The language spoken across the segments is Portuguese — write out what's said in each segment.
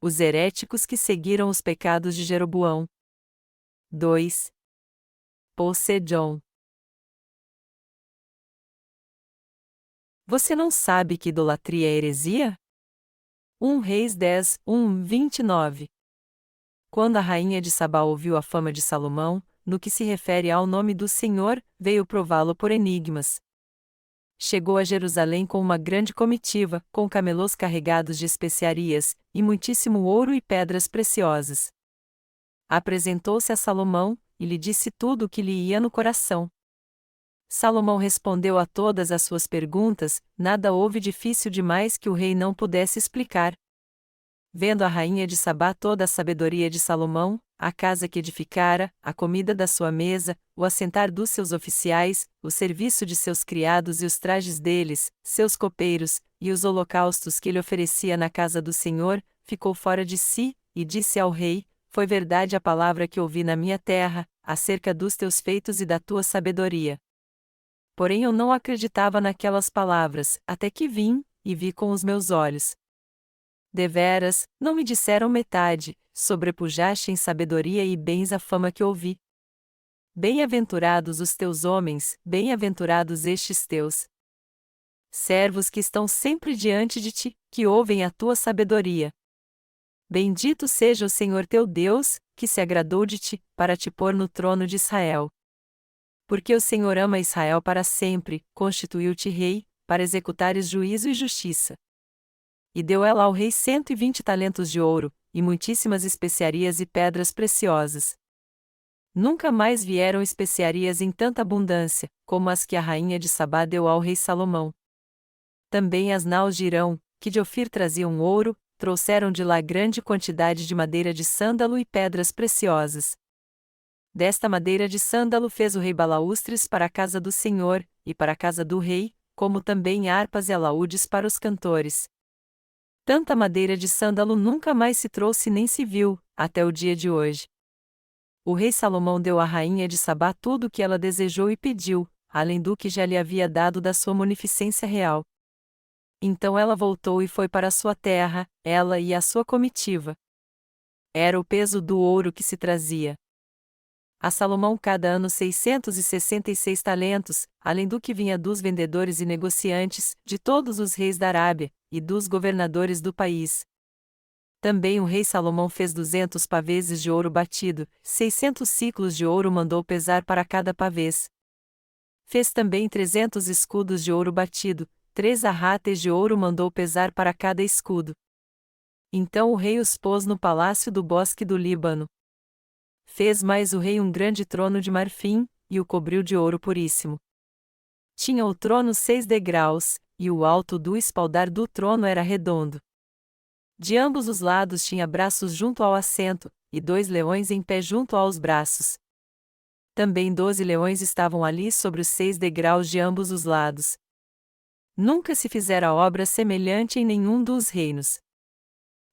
Os heréticos que seguiram os pecados de Jeroboão. 2. Posejão. Você não sabe que idolatria é heresia? 1 Reis 10, 29. Quando a rainha de Sabá ouviu a fama de Salomão, no que se refere ao nome do Senhor, veio prová-lo por enigmas. Chegou a Jerusalém com uma grande comitiva, com camelôs carregados de especiarias, e muitíssimo ouro e pedras preciosas. Apresentou-se a Salomão, e lhe disse tudo o que lhe ia no coração. Salomão respondeu a todas as suas perguntas, nada houve difícil demais que o rei não pudesse explicar. Vendo a rainha de Sabá toda a sabedoria de Salomão, a casa que edificara, a comida da sua mesa, o assentar dos seus oficiais, o serviço de seus criados e os trajes deles, seus copeiros, e os holocaustos que ele oferecia na casa do Senhor, ficou fora de si, e disse ao rei: Foi verdade a palavra que ouvi na minha terra, acerca dos teus feitos e da tua sabedoria. Porém eu não acreditava naquelas palavras, até que vim, e vi com os meus olhos. Deveras, não me disseram metade, sobrepujaste em sabedoria e bens a fama que ouvi. Bem-aventurados os teus homens, bem-aventurados estes teus servos que estão sempre diante de ti, que ouvem a tua sabedoria. Bendito seja o Senhor teu Deus, que se agradou de ti, para te pôr no trono de Israel. Porque o Senhor ama Israel para sempre, constituiu-te rei, para executares juízo e justiça. E deu ela ao rei 120 talentos de ouro, e muitíssimas especiarias e pedras preciosas. Nunca mais vieram especiarias em tanta abundância, como as que a rainha de Sabá deu ao rei Salomão. Também as naus de Irão, que de Ofir traziam ouro, trouxeram de lá grande quantidade de madeira de sândalo e pedras preciosas. Desta madeira de sândalo fez o rei balaústres para a casa do Senhor, e para a casa do rei, como também harpas e alaúdes para os cantores. Tanta madeira de sândalo nunca mais se trouxe nem se viu, até o dia de hoje. O rei Salomão deu à rainha de Sabá tudo o que ela desejou e pediu, além do que já lhe havia dado da sua munificência real. Então ela voltou e foi para a sua terra, ela e a sua comitiva. Era o peso do ouro que se trazia a Salomão cada ano 666 talentos, além do que vinha dos vendedores e negociantes, de todos os reis da Arábia, e dos governadores do país. Também o rei Salomão fez 200 paveses de ouro batido, 600 siclos de ouro mandou pesar para cada pavês. Fez também 300 escudos de ouro batido, 3 arrates de ouro mandou pesar para cada escudo. Então o rei os pôs no palácio do bosque do Líbano. Fez mais o rei um grande trono de marfim, e o cobriu de ouro puríssimo. Tinha o trono 6 degraus, e o alto do espaldar do trono era redondo. De ambos os lados tinha braços junto ao assento, e 2 leões em pé junto aos braços. Também 12 leões estavam ali sobre os 6 degraus de ambos os lados. Nunca se fizera obra semelhante em nenhum dos reinos.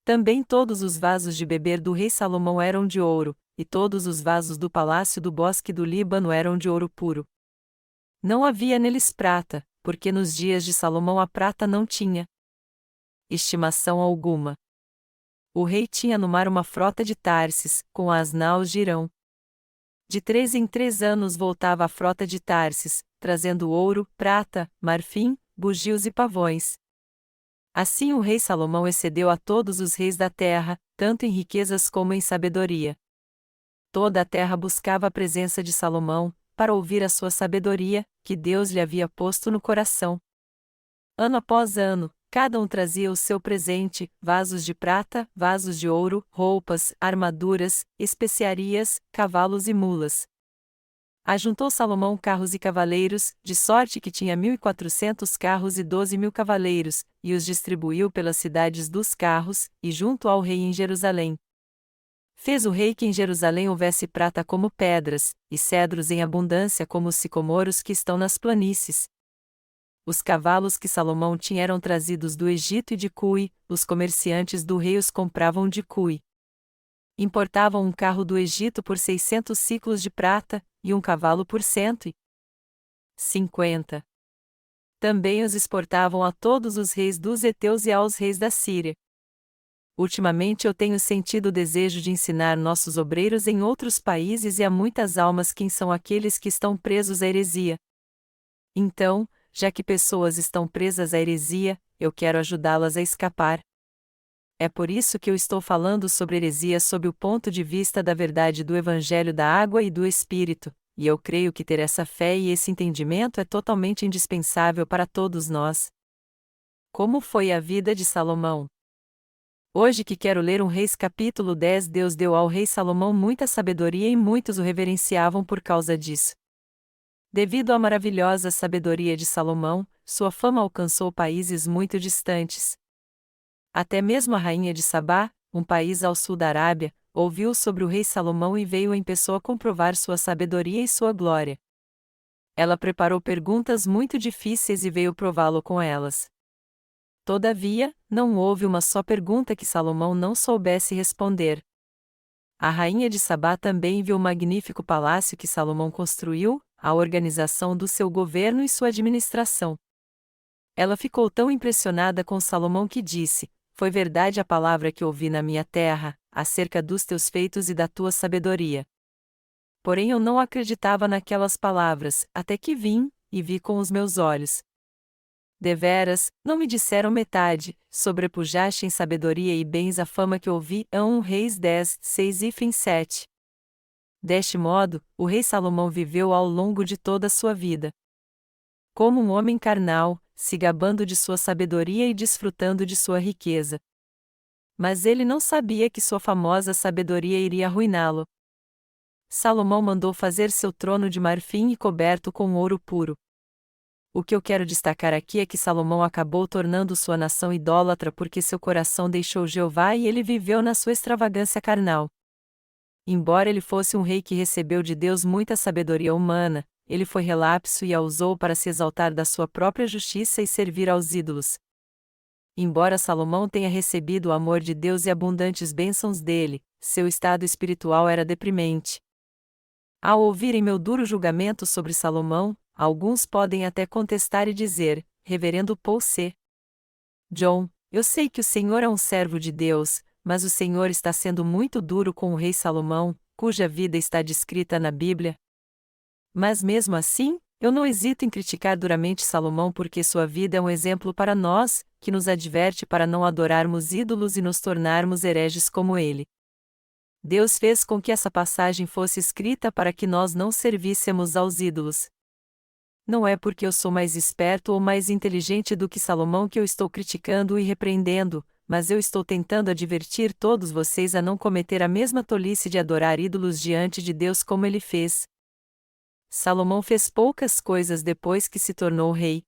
Também todos os vasos de beber do rei Salomão eram de ouro, e todos os vasos do palácio do bosque do Líbano eram de ouro puro. Não havia neles prata, porque nos dias de Salomão a prata não tinha estimação alguma. O rei tinha no mar uma frota de Tarsis, com as naus de Irão. De 3 em 3 anos voltava a frota de Tarsis, trazendo ouro, prata, marfim, bugios e pavões. Assim o rei Salomão excedeu a todos os reis da terra, tanto em riquezas como em sabedoria. Toda a terra buscava a presença de Salomão, para ouvir a sua sabedoria, que Deus lhe havia posto no coração. Ano após ano, cada um trazia o seu presente, vasos de prata, vasos de ouro, roupas, armaduras, especiarias, cavalos e mulas. Ajuntou Salomão carros e cavaleiros, de sorte que tinha 1.400 carros e 12.000 cavaleiros, e os distribuiu pelas cidades dos carros, e junto ao rei em Jerusalém. Fez o rei que em Jerusalém houvesse prata como pedras, e cedros em abundância como os sicomoros que estão nas planícies. Os cavalos que Salomão tinha eram trazidos do Egito e de Cui, os comerciantes do rei os compravam de Cui. Importavam um carro do Egito por 600 siclos de prata, e um cavalo por 150. Também os exportavam a todos os reis dos heteus e aos reis da Síria. Ultimamente eu tenho sentido o desejo de ensinar nossos obreiros em outros países e a muitas almas quem são aqueles que estão presos à heresia. Então, já que pessoas estão presas à heresia, eu quero ajudá-las a escapar. É por isso que eu estou falando sobre heresia sob o ponto de vista da verdade do Evangelho da Água e do Espírito, e eu creio que ter essa fé e esse entendimento é totalmente indispensável para todos nós. Como foi a vida de Salomão? Hoje que quero ler Reis capítulo 10, Deus deu ao rei Salomão muita sabedoria e muitos o reverenciavam por causa disso. Devido à maravilhosa sabedoria de Salomão, sua fama alcançou países muito distantes. Até mesmo a rainha de Sabá, um país ao sul da Arábia, ouviu sobre o rei Salomão e veio em pessoa comprovar sua sabedoria e sua glória. Ela preparou perguntas muito difíceis e veio prová-lo com elas. Todavia, não houve uma só pergunta que Salomão não soubesse responder. A rainha de Sabá também viu o magnífico palácio que Salomão construiu, a organização do seu governo e sua administração. Ela ficou tão impressionada com Salomão que disse: "Foi verdade a palavra que ouvi na minha terra, acerca dos teus feitos e da tua sabedoria." Porém eu não acreditava naquelas palavras, até que vim, e vi com os meus olhos. Deveras, não me disseram metade, sobrepujaste em sabedoria e bens a fama que ouvi. 1 Reis 10, 6 e 7. Deste modo, o rei Salomão viveu ao longo de toda a sua vida como um homem carnal, se gabando de sua sabedoria e desfrutando de sua riqueza. Mas ele não sabia que sua famosa sabedoria iria arruiná-lo. Salomão mandou fazer seu trono de marfim e coberto com ouro puro. O que eu quero destacar aqui é que Salomão acabou tornando sua nação idólatra porque seu coração deixou Jeová e ele viveu na sua extravagância carnal. Embora ele fosse um rei que recebeu de Deus muita sabedoria humana, ele foi relapso e a usou para se exaltar da sua própria justiça e servir aos ídolos. Embora Salomão tenha recebido o amor de Deus e abundantes bênçãos dele, seu estado espiritual era deprimente. Ao ouvirem meu duro julgamento sobre Salomão, alguns podem até contestar e dizer: Reverendo Paul C. John, eu sei que o Senhor é um servo de Deus, mas o Senhor está sendo muito duro com o rei Salomão, cuja vida está descrita na Bíblia. Mas mesmo assim, eu não hesito em criticar duramente Salomão porque sua vida é um exemplo para nós, que nos adverte para não adorarmos ídolos e nos tornarmos hereges como ele. Deus fez com que essa passagem fosse escrita para que nós não servíssemos aos ídolos. Não é porque eu sou mais esperto ou mais inteligente do que Salomão que eu estou criticando e repreendendo, mas eu estou tentando advertir todos vocês a não cometer a mesma tolice de adorar ídolos diante de Deus como ele fez. Salomão fez poucas coisas depois que se tornou rei.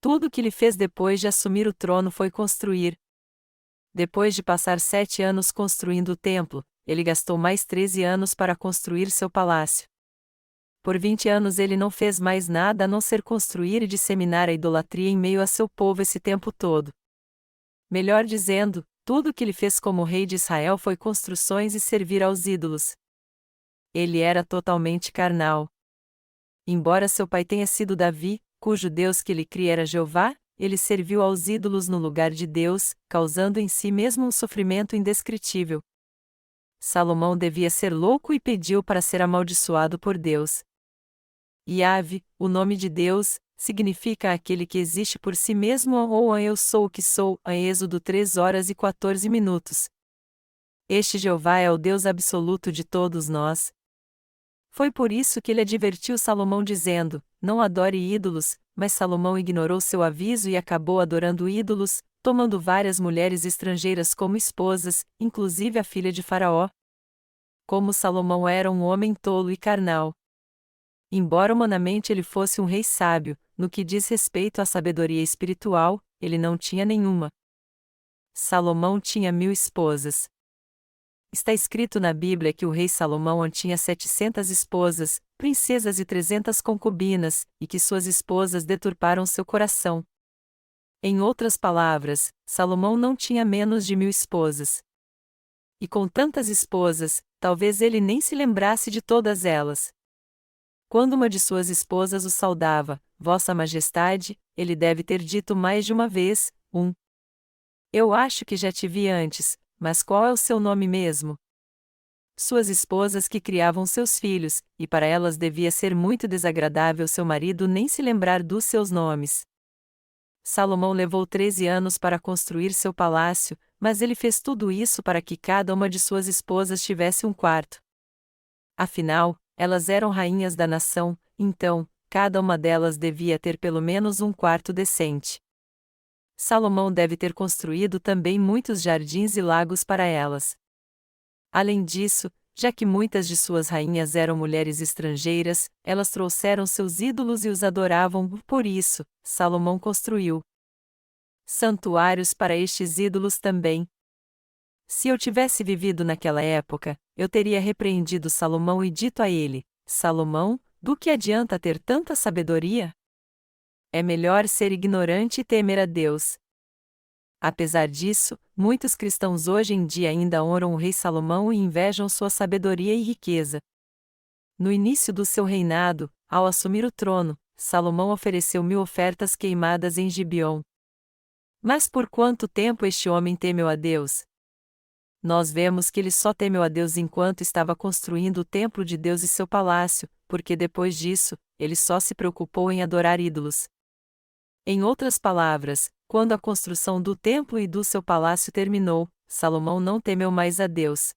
Tudo o que ele fez depois de assumir o trono foi construir. Depois de passar 7 anos construindo o templo, ele gastou mais 13 anos para construir seu palácio. Por 20 anos ele não fez mais nada a não ser construir e disseminar a idolatria em meio a seu povo esse tempo todo. Melhor dizendo, tudo o que ele fez como rei de Israel foi construções e servir aos ídolos. Ele era totalmente carnal. Embora seu pai tenha sido Davi, cujo Deus que ele cria era Jeová, ele serviu aos ídolos no lugar de Deus, causando em si mesmo um sofrimento indescritível. Salomão devia ser louco e pediu para ser amaldiçoado por Deus. Yahvé, o nome de Deus, significa aquele que existe por si mesmo ou eu sou o que sou, em Êxodo 3 horas e 14 minutos. Este Jeová é o Deus absoluto de todos nós. Foi por isso que ele advertiu Salomão dizendo: Não adore ídolos, mas Salomão ignorou seu aviso e acabou adorando ídolos, tomando várias mulheres estrangeiras como esposas, inclusive a filha de Faraó. Como Salomão era um homem tolo e carnal. Embora humanamente ele fosse um rei sábio, no que diz respeito à sabedoria espiritual, ele não tinha nenhuma. Salomão tinha 1000 esposas. Está escrito na Bíblia que o rei Salomão tinha 700 esposas, princesas e 300 concubinas, e que suas esposas deturparam seu coração. Em outras palavras, Salomão não tinha menos de 1000 esposas. E com tantas esposas, talvez ele nem se lembrasse de todas elas. Quando uma de suas esposas o saudava, Vossa Majestade, ele deve ter dito mais de uma vez, Eu acho que já te vi antes, mas qual é o seu nome mesmo? Suas esposas que criavam seus filhos, e para elas devia ser muito desagradável seu marido nem se lembrar dos seus nomes. Salomão levou 13 anos para construir seu palácio, mas ele fez tudo isso para que cada uma de suas esposas tivesse um quarto. Afinal, elas eram rainhas da nação, então, cada uma delas devia ter pelo menos um quarto decente. Salomão deve ter construído também muitos jardins e lagos para elas. Além disso, já que muitas de suas rainhas eram mulheres estrangeiras, elas trouxeram seus ídolos e os adoravam, por isso, Salomão construiu santuários para estes ídolos também. Se eu tivesse vivido naquela época, eu teria repreendido Salomão e dito a ele: Salomão, do que adianta ter tanta sabedoria? É melhor ser ignorante e temer a Deus. Apesar disso, muitos cristãos hoje em dia ainda honram o rei Salomão e invejam sua sabedoria e riqueza. No início do seu reinado, ao assumir o trono, Salomão ofereceu 1000 ofertas queimadas em Gibeon. Mas por quanto tempo este homem temeu a Deus? Nós vemos que ele só temeu a Deus enquanto estava construindo o templo de Deus e seu palácio, porque depois disso, ele só se preocupou em adorar ídolos. Em outras palavras, quando a construção do templo e do seu palácio terminou, Salomão não temeu mais a Deus.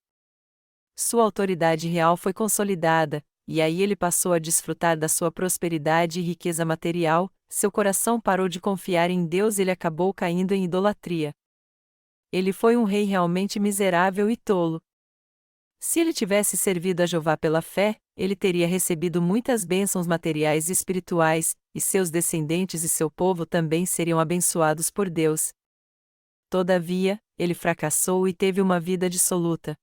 Sua autoridade real foi consolidada, e aí ele passou a desfrutar da sua prosperidade e riqueza material, seu coração parou de confiar em Deus e ele acabou caindo em idolatria. Ele foi um rei realmente miserável e tolo. Se ele tivesse servido a Jeová pela fé, ele teria recebido muitas bênçãos materiais e espirituais, e seus descendentes e seu povo também seriam abençoados por Deus. Todavia, ele fracassou e teve uma vida dissoluta.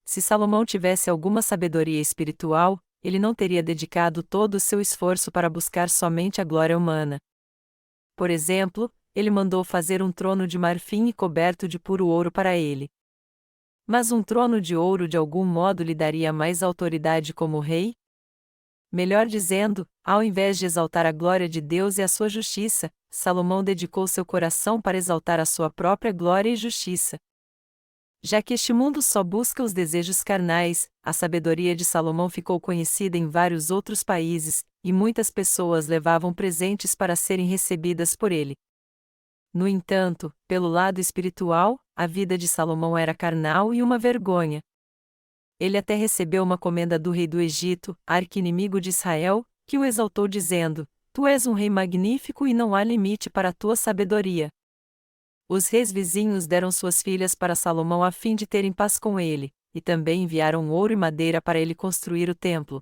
Se Salomão tivesse alguma sabedoria espiritual, ele não teria dedicado todo o seu esforço para buscar somente a glória humana. Por exemplo, ele mandou fazer um trono de marfim e coberto de puro ouro para ele. Mas um trono de ouro de algum modo lhe daria mais autoridade como rei? Melhor dizendo, ao invés de exaltar a glória de Deus e a sua justiça, Salomão dedicou seu coração para exaltar a sua própria glória e justiça. Já que este mundo só busca os desejos carnais, a sabedoria de Salomão ficou conhecida em vários outros países, e muitas pessoas levavam presentes para serem recebidas por ele. No entanto, pelo lado espiritual, a vida de Salomão era carnal e uma vergonha. Ele até recebeu uma comenda do rei do Egito, arqui-inimigo de Israel, que o exaltou dizendo: Tu és um rei magnífico e não há limite para a tua sabedoria. Os reis vizinhos deram suas filhas para Salomão a fim de terem paz com ele, e também enviaram ouro e madeira para ele construir o templo.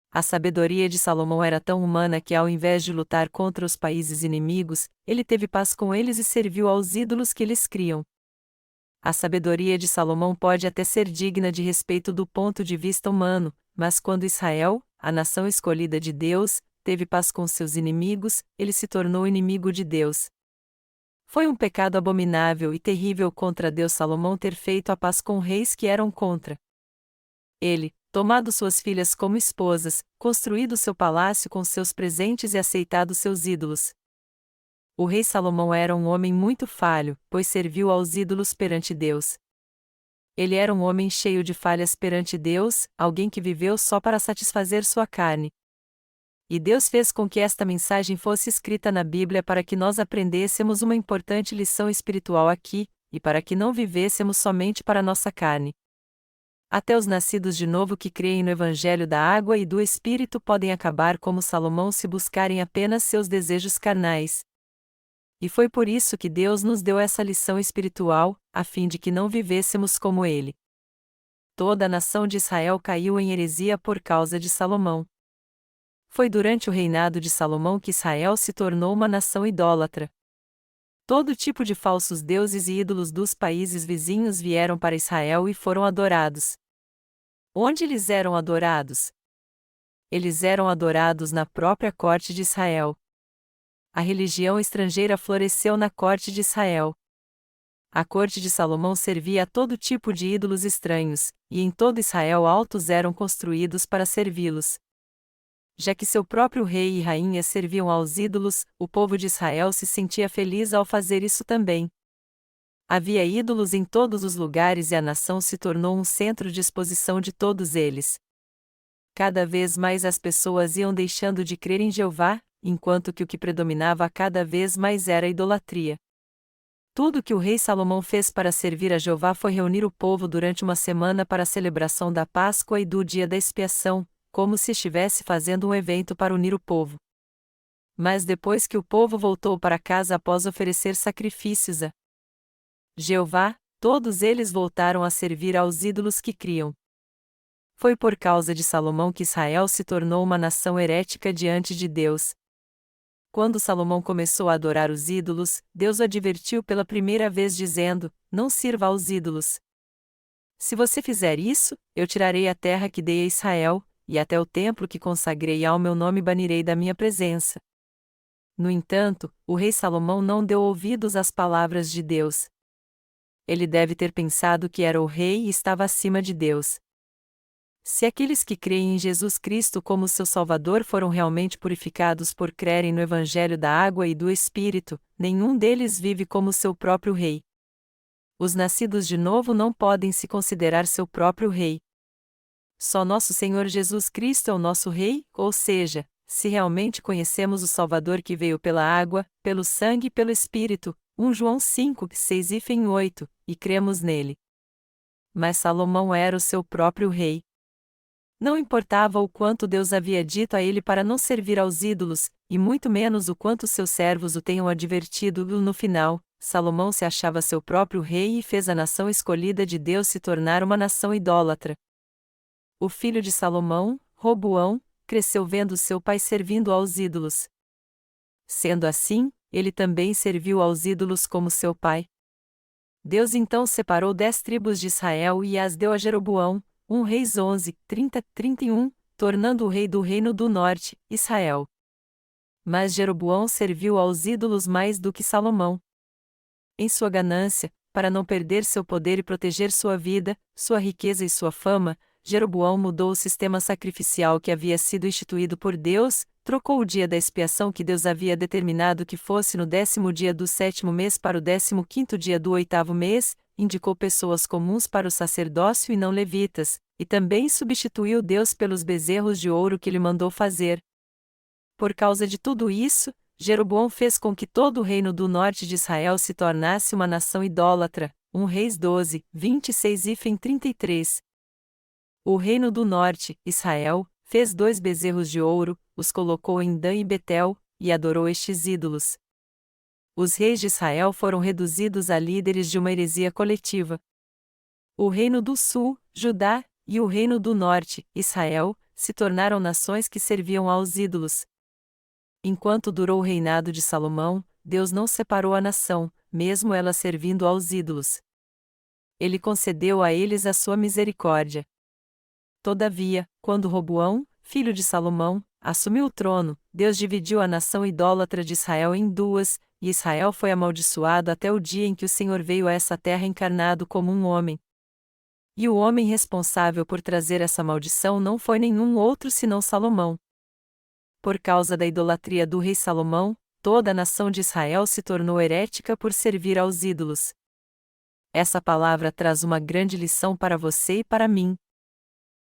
A sabedoria de Salomão era tão humana que, ao invés de lutar contra os países inimigos, ele teve paz com eles e serviu aos ídolos que eles criam. A sabedoria de Salomão pode até ser digna de respeito do ponto de vista humano, mas quando Israel, a nação escolhida de Deus, teve paz com seus inimigos, ele se tornou inimigo de Deus. Foi um pecado abominável e terrível contra Deus Salomão ter feito a paz com reis que eram contra ele, tomado suas filhas como esposas, construído seu palácio com seus presentes e aceitado seus ídolos. O rei Salomão era um homem muito falho, pois serviu aos ídolos perante Deus. Ele era um homem cheio de falhas perante Deus, alguém que viveu só para satisfazer sua carne. E Deus fez com que esta mensagem fosse escrita na Bíblia para que nós aprendêssemos uma importante lição espiritual aqui, e para que não vivêssemos somente para nossa carne. Até os nascidos de novo que creem no Evangelho da água e do Espírito podem acabar como Salomão se buscarem apenas seus desejos carnais. E foi por isso que Deus nos deu essa lição espiritual, a fim de que não vivêssemos como ele. Toda a nação de Israel caiu em heresia por causa de Salomão. Foi durante o reinado de Salomão que Israel se tornou uma nação idólatra. Todo tipo de falsos deuses e ídolos dos países vizinhos vieram para Israel e foram adorados. Onde eles eram adorados? Eles eram adorados na própria corte de Israel. A religião estrangeira floresceu na corte de Israel. A corte de Salomão servia a todo tipo de ídolos estranhos, e em todo Israel altos eram construídos para servi-los. Já que seu próprio rei e rainha serviam aos ídolos, o povo de Israel se sentia feliz ao fazer isso também. Havia ídolos em todos os lugares e a nação se tornou um centro de exposição de todos eles. Cada vez mais as pessoas iam deixando de crer em Jeová, enquanto que o que predominava cada vez mais era a idolatria. Tudo que o rei Salomão fez para servir a Jeová foi reunir o povo durante uma semana para a celebração da Páscoa e do Dia da Expiação, como se estivesse fazendo um evento para unir o povo. Mas depois que o povo voltou para casa após oferecer sacrifícios a Jeová, todos eles voltaram a servir aos ídolos que criam. Foi por causa de Salomão que Israel se tornou uma nação herética diante de Deus. Quando Salomão começou a adorar os ídolos, Deus o advertiu pela primeira vez dizendo: não sirva aos ídolos. Se você fizer isso, eu tirarei a terra que dei a Israel, e até o templo que consagrei ao meu nome banirei da minha presença. No entanto, o rei Salomão não deu ouvidos às palavras de Deus. Ele deve ter pensado que era o rei e estava acima de Deus. Se aqueles que creem em Jesus Cristo como seu Salvador foram realmente purificados por crerem no Evangelho da Água e do Espírito, nenhum deles vive como seu próprio rei. Os nascidos de novo não podem se considerar seu próprio rei. Só nosso Senhor Jesus Cristo é o nosso rei, ou seja, se realmente conhecemos o Salvador que veio pela água, pelo sangue e pelo Espírito, 1 João 5, 6 e 8, e cremos nele. Mas Salomão era o seu próprio rei. Não importava o quanto Deus havia dito a ele para não servir aos ídolos, e muito menos o quanto seus servos o tenham advertido, no final, Salomão se achava seu próprio rei e fez a nação escolhida de Deus se tornar uma nação idólatra. O filho de Salomão, Roboão, cresceu vendo seu pai servindo aos ídolos. Sendo assim, ele também serviu aos ídolos como seu pai. Deus então separou 10 tribos de Israel e as deu a Jeroboão, 1 Reis 11, 30-31, tornando o rei do reino do norte, Israel. Mas Jeroboão serviu aos ídolos mais do que Salomão. Em sua ganância, para não perder seu poder e proteger sua vida, sua riqueza e sua fama, Jeroboão mudou o sistema sacrificial que havia sido instituído por Deus, trocou o dia da expiação que Deus havia determinado que fosse no 10º dia do 7º mês para o 15º dia do 8º mês, indicou pessoas comuns para o sacerdócio e não levitas, e também substituiu Deus pelos bezerros de ouro que lhe mandou fazer. Por causa de tudo isso, Jeroboão fez com que todo o reino do norte de Israel se tornasse uma nação idólatra, 1 Reis 12, 26 e 33. O reino do norte, Israel, fez 2 bezerros de ouro, os colocou em Dan e Betel, e adorou estes ídolos. Os reis de Israel foram reduzidos a líderes de uma heresia coletiva. O reino do sul, Judá, e o reino do norte, Israel, se tornaram nações que serviam aos ídolos. Enquanto durou o reinado de Salomão, Deus não separou a nação, mesmo ela servindo aos ídolos. Ele concedeu a eles a sua misericórdia. Todavia, quando Roboão, filho de Salomão, assumiu o trono, Deus dividiu a nação idólatra de Israel em duas, e Israel foi amaldiçoado até o dia em que o Senhor veio a essa terra encarnado como um homem. E o homem responsável por trazer essa maldição não foi nenhum outro senão Salomão. Por causa da idolatria do rei Salomão, toda a nação de Israel se tornou herética por servir aos ídolos. Essa palavra traz uma grande lição para você e para mim.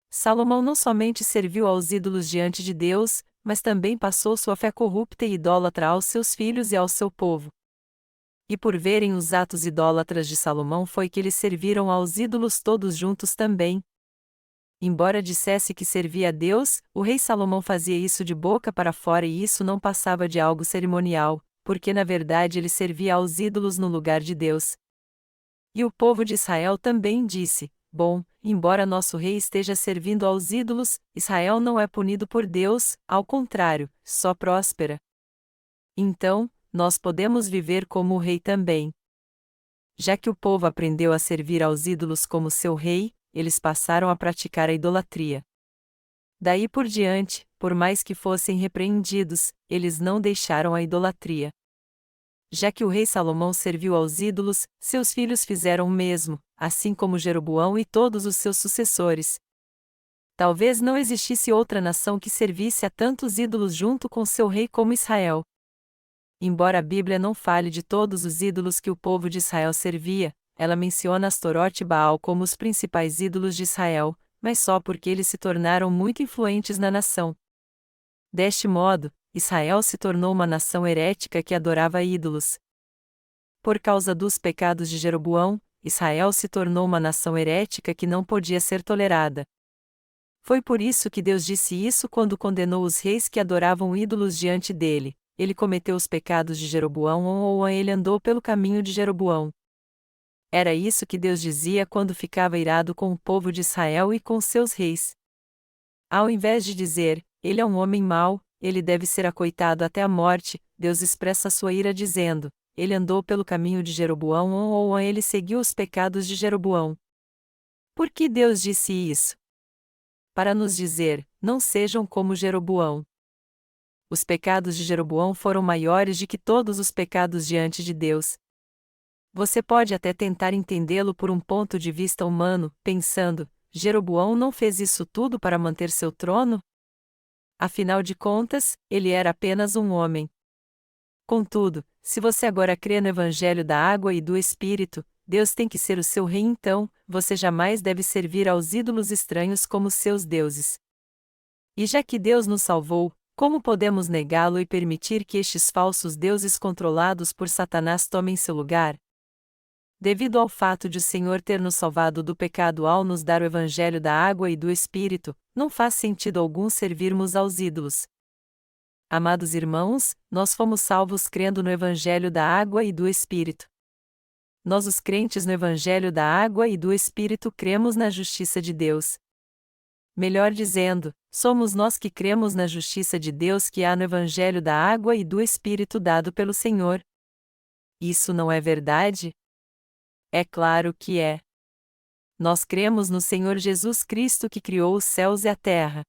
Salomão não somente serviu aos ídolos diante de Deus, mas também passou sua fé corrupta e idólatra aos seus filhos e ao seu povo. E por verem os atos idólatras de Salomão foi que eles serviram aos ídolos todos juntos também. Embora dissesse que servia a Deus, o rei Salomão fazia isso de boca para fora e isso não passava de algo cerimonial, porque na verdade ele servia aos ídolos no lugar de Deus. E o povo de Israel também disse: bom, embora nosso rei esteja servindo aos ídolos, Israel não é punido por Deus, ao contrário, só próspera. Então, nós podemos viver como o rei também. Já que o povo aprendeu a servir aos ídolos como seu rei, eles passaram a praticar a idolatria. Daí por diante, por mais que fossem repreendidos, eles não deixaram a idolatria. Já que o rei Salomão serviu aos ídolos, seus filhos fizeram o mesmo, assim como Jeroboão e todos os seus sucessores. Talvez não existisse outra nação que servisse a tantos ídolos junto com seu rei como Israel. Embora a Bíblia não fale de todos os ídolos que o povo de Israel servia, ela menciona Astorote e Baal como os principais ídolos de Israel, mas só porque eles se tornaram muito influentes na nação. Deste modo, Israel se tornou uma nação herética que adorava ídolos. Por causa dos pecados de Jeroboão, Israel se tornou uma nação herética que não podia ser tolerada. Foi por isso que Deus disse isso quando condenou os reis que adoravam ídolos diante dele. Ele cometeu os pecados de Jeroboão ou ele andou pelo caminho de Jeroboão. Era isso que Deus dizia quando ficava irado com o povo de Israel e com seus reis. Ao invés de dizer, ele é um homem mau, ele deve ser acoitado até a morte, Deus expressa sua ira dizendo, ele andou pelo caminho de Jeroboão ou ele seguiu os pecados de Jeroboão. Por que Deus disse isso? Para nos dizer, não sejam como Jeroboão. Os pecados de Jeroboão foram maiores de que todos os pecados diante de Deus. Você pode até tentar entendê-lo por um ponto de vista humano, pensando, Jeroboão não fez isso tudo para manter seu trono? Afinal de contas, ele era apenas um homem. Contudo, se você agora crê no Evangelho da Água e do Espírito, Deus tem que ser o seu rei então, você jamais deve servir aos ídolos estranhos como seus deuses. E já que Deus nos salvou, como podemos negá-lo e permitir que estes falsos deuses controlados por Satanás tomem seu lugar? Devido ao fato de o Senhor ter nos salvado do pecado ao nos dar o Evangelho da Água e do Espírito, não faz sentido algum servirmos aos ídolos. Amados irmãos, nós fomos salvos crendo no Evangelho da Água e do Espírito. Nós, os crentes no Evangelho da Água e do Espírito, cremos na justiça de Deus. Melhor dizendo, somos nós que cremos na justiça de Deus que há no Evangelho da Água e do Espírito dado pelo Senhor. Isso não é verdade? É claro que é. Nós cremos no Senhor Jesus Cristo que criou os céus e a terra.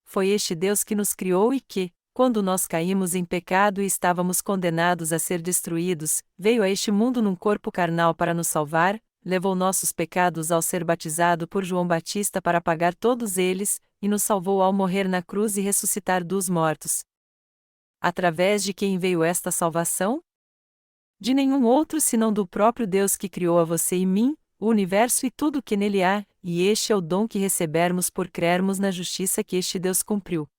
Foi este Deus que nos criou e que, quando nós caímos em pecado e estávamos condenados a ser destruídos, veio a este mundo num corpo carnal para nos salvar, levou nossos pecados ao ser batizado por João Batista para pagar todos eles, e nos salvou ao morrer na cruz e ressuscitar dos mortos. Através de quem veio esta salvação? De nenhum outro senão do próprio Deus que criou a você e mim, o universo e tudo o que nele há, e este é o dom que recebermos por crermos na justiça que este Deus cumpriu.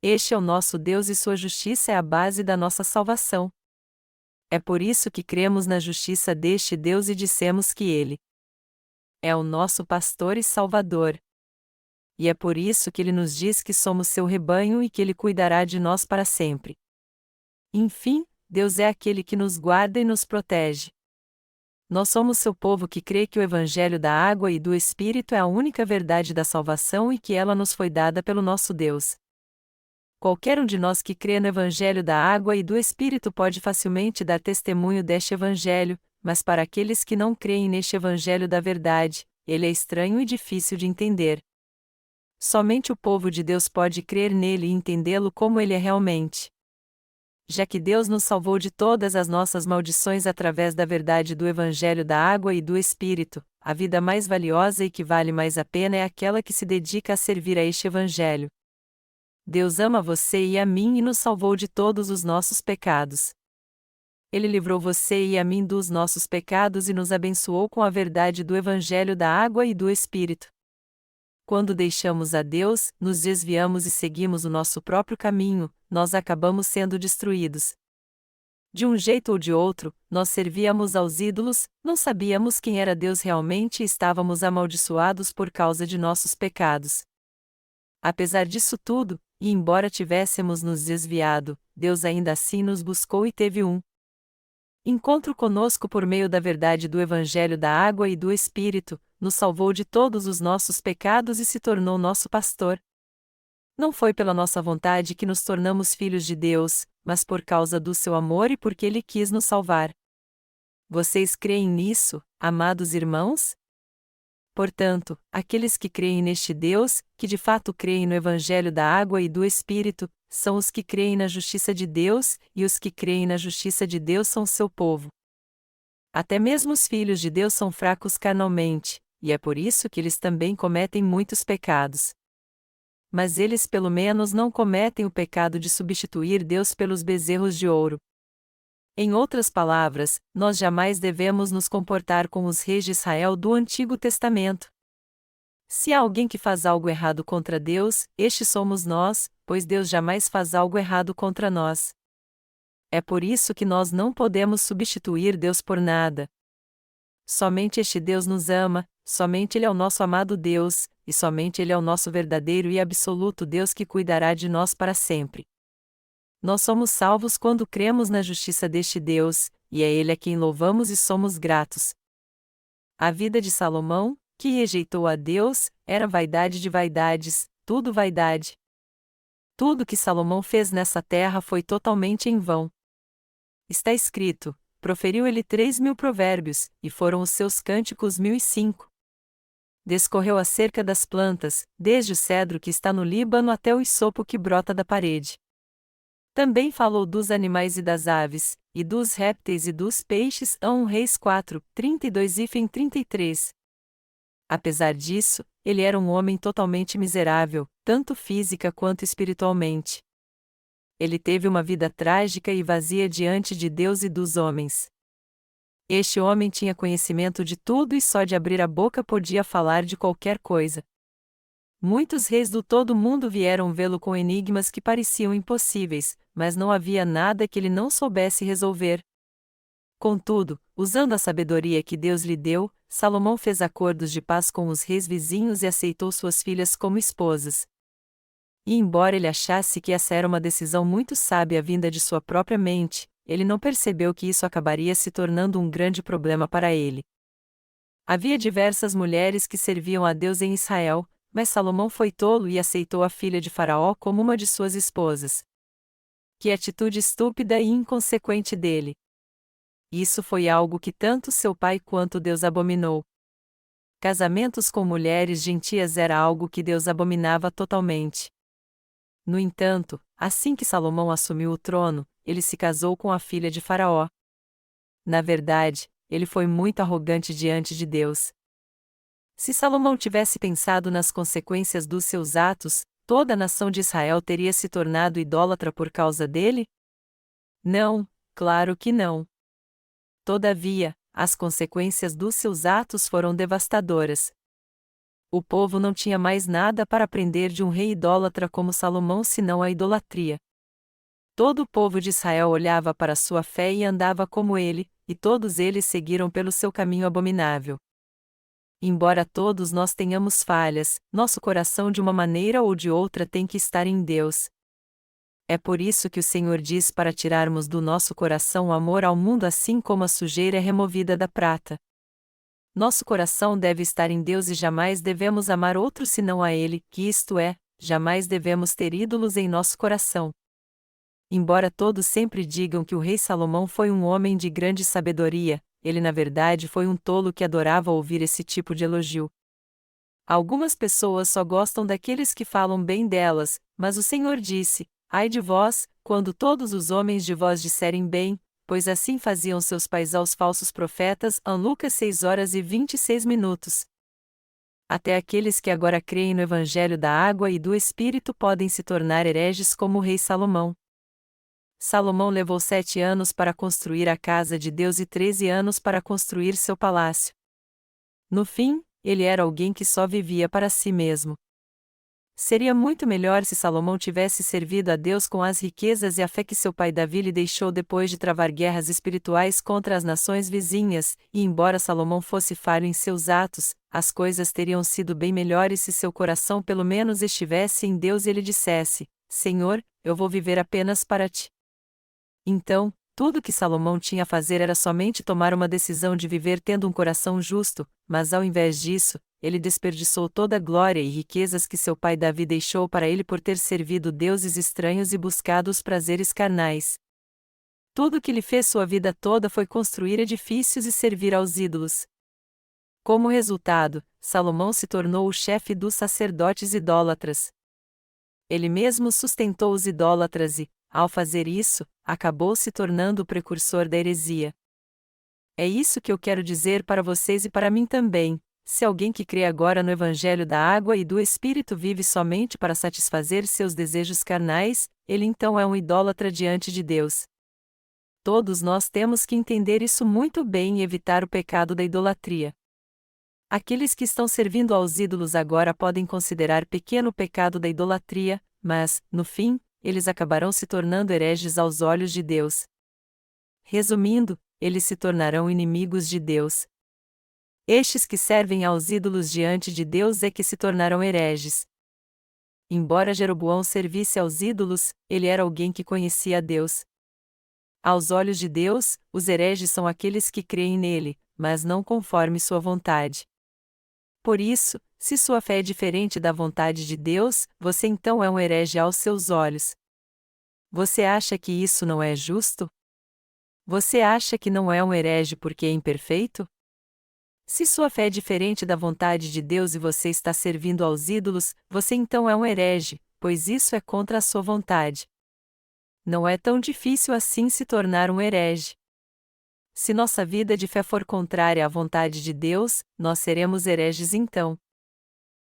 Este é o nosso Deus e sua justiça é a base da nossa salvação. É por isso que cremos na justiça deste Deus e dissemos que Ele é o nosso pastor e salvador. E é por isso que Ele nos diz que somos seu rebanho e que Ele cuidará de nós para sempre. Enfim, Deus é aquele que nos guarda e nos protege. Nós somos seu povo que crê que o Evangelho da Água e do Espírito é a única verdade da salvação e que ela nos foi dada pelo nosso Deus. Qualquer um de nós que crê no Evangelho da Água e do Espírito pode facilmente dar testemunho deste Evangelho, mas para aqueles que não creem neste Evangelho da verdade, ele é estranho e difícil de entender. Somente o povo de Deus pode crer nele e entendê-lo como ele é realmente. Já que Deus nos salvou de todas as nossas maldições através da verdade do Evangelho da Água e do Espírito, a vida mais valiosa e que vale mais a pena é aquela que se dedica a servir a este Evangelho. Deus ama você e a mim e nos salvou de todos os nossos pecados. Ele livrou você e a mim dos nossos pecados e nos abençoou com a verdade do Evangelho da Água e do Espírito. Quando deixamos a Deus, nos desviamos e seguimos o nosso próprio caminho, nós acabamos sendo destruídos. De um jeito ou de outro, nós servíamos aos ídolos, não sabíamos quem era Deus realmente e estávamos amaldiçoados por causa de nossos pecados. Apesar disso tudo, e embora tivéssemos nos desviado, Deus ainda assim nos buscou e teve um encontro conosco por meio da verdade do Evangelho da Água e do Espírito, nos salvou de todos os nossos pecados e se tornou nosso pastor. Não foi pela nossa vontade que nos tornamos filhos de Deus, mas por causa do seu amor e porque Ele quis nos salvar. Vocês creem nisso, amados irmãos? Portanto, aqueles que creem neste Deus, que de fato creem no Evangelho da Água e do Espírito, são os que creem na justiça de Deus, e os que creem na justiça de Deus são seu povo. Até mesmo os filhos de Deus são fracos carnalmente, e é por isso que eles também cometem muitos pecados. mas eles pelo menos não cometem o pecado de substituir Deus pelos bezerros de ouro. Em outras palavras, nós jamais devemos nos comportar com os reis de Israel do Antigo Testamento. Se há alguém que faz algo errado contra Deus, este somos nós, pois Deus jamais faz algo errado contra nós. É por isso que nós não podemos substituir Deus por nada. Somente este Deus nos ama, somente Ele é o nosso amado Deus, e somente Ele é o nosso verdadeiro e absoluto Deus que cuidará de nós para sempre. Nós somos salvos quando cremos na justiça deste Deus, e é Ele a quem louvamos e somos gratos. A vida de Salomão, que rejeitou a Deus, era vaidade de vaidades, tudo vaidade. Tudo que Salomão fez nessa terra foi totalmente em vão. Está escrito: proferiu ele 3.000 provérbios, e foram os seus cânticos 1.005. Descorreu acerca das plantas, desde o cedro que está no Líbano até o hisopo que brota da parede. Também falou dos animais e das aves, e dos répteis e dos peixes. 1 Reis 4, 32 e 33. Apesar disso, ele era um homem totalmente miserável, tanto física quanto espiritualmente. Ele teve uma vida trágica e vazia diante de Deus e dos homens. Este homem tinha conhecimento de tudo e só de abrir a boca podia falar de qualquer coisa. Muitos reis do todo mundo vieram vê-lo com enigmas que pareciam impossíveis, mas não havia nada que ele não soubesse resolver. Contudo, usando a sabedoria que Deus lhe deu, Salomão fez acordos de paz com os reis vizinhos e aceitou suas filhas como esposas. E embora ele achasse que essa era uma decisão muito sábia vinda de sua própria mente, ele não percebeu que isso acabaria se tornando um grande problema para ele. Havia diversas mulheres que serviam a Deus em Israel, mas Salomão foi tolo e aceitou a filha de Faraó como uma de suas esposas. Que atitude estúpida e inconsequente dele! Isso foi algo que tanto seu pai quanto Deus abominou. Casamentos com mulheres gentias era algo que Deus abominava totalmente. No entanto, assim que Salomão assumiu o trono, ele se casou com a filha de Faraó. Na verdade, ele foi muito arrogante diante de Deus. Se Salomão tivesse pensado nas consequências dos seus atos, toda a nação de Israel teria se tornado idólatra por causa dele? Não, claro que não. Todavia, as consequências dos seus atos foram devastadoras. O povo não tinha mais nada para aprender de um rei idólatra como Salomão senão a idolatria. Todo o povo de Israel olhava para sua fé e andava como ele, e todos eles seguiram pelo seu caminho abominável. Embora todos nós tenhamos falhas, nosso coração de uma maneira ou de outra tem que estar em Deus. É por isso que o Senhor diz para tirarmos do nosso coração o amor ao mundo assim como a sujeira é removida da prata. Nosso coração deve estar em Deus e jamais devemos amar outro senão a Ele, que isto é, jamais devemos ter ídolos em nosso coração. Embora todos sempre digam que o rei Salomão foi um homem de grande sabedoria, ele na verdade foi um tolo que adorava ouvir esse tipo de elogio. Algumas pessoas só gostam daqueles que falam bem delas, mas o Senhor disse: ai de vós, quando todos os homens de vós disserem bem, pois assim faziam seus pais aos falsos profetas. Lucas 6 horas e 26 minutos. Até aqueles que agora creem no Evangelho da água e do Espírito podem se tornar hereges como o rei Salomão. Salomão levou 7 anos para construir a casa de Deus e 13 anos para construir seu palácio. No fim, ele era alguém que só vivia para si mesmo. Seria muito melhor se Salomão tivesse servido a Deus com as riquezas e a fé que seu pai Davi lhe deixou depois de travar guerras espirituais contra as nações vizinhas, e embora Salomão fosse falho em seus atos, as coisas teriam sido bem melhores se seu coração pelo menos estivesse em Deus e ele dissesse: Senhor, eu vou viver apenas para ti. Então, tudo que Salomão tinha a fazer era somente tomar uma decisão de viver tendo um coração justo, mas ao invés disso, ele desperdiçou toda a glória e riquezas que seu pai Davi deixou para ele por ter servido deuses estranhos e buscado os prazeres carnais. Tudo que ele fez sua vida toda foi construir edifícios e servir aos ídolos. Como resultado, Salomão se tornou o chefe dos sacerdotes idólatras. Ele mesmo sustentou os idólatras e, ao fazer isso, acabou se tornando o precursor da heresia. É isso que eu quero dizer para vocês e para mim também. se alguém que crê agora no Evangelho da água e do Espírito vive somente para satisfazer seus desejos carnais, ele então é um idólatra diante de Deus. Todos nós temos que entender isso muito bem e evitar o pecado da idolatria. Aqueles que estão servindo aos ídolos agora podem considerar pequeno o pecado da idolatria, mas, no fim, eles acabarão se tornando hereges aos olhos de Deus. Resumindo, eles se tornarão inimigos de Deus. Estes que servem aos ídolos diante de Deus é que se tornarão hereges. Embora Jeroboão servisse aos ídolos, ele era alguém que conhecia a Deus. Aos olhos de Deus, os hereges são aqueles que creem nele, mas não conforme sua vontade. Por isso, se sua fé é diferente da vontade de Deus, você então é um herege aos seus olhos. Você acha que isso não é justo? Você acha que não é um herege porque é imperfeito? Se sua fé é diferente da vontade de Deus e você está servindo aos ídolos, você então é um herege, pois isso é contra a sua vontade. Não é tão difícil assim se tornar um herege. Se nossa vida de fé for contrária à vontade de Deus, nós seremos hereges então.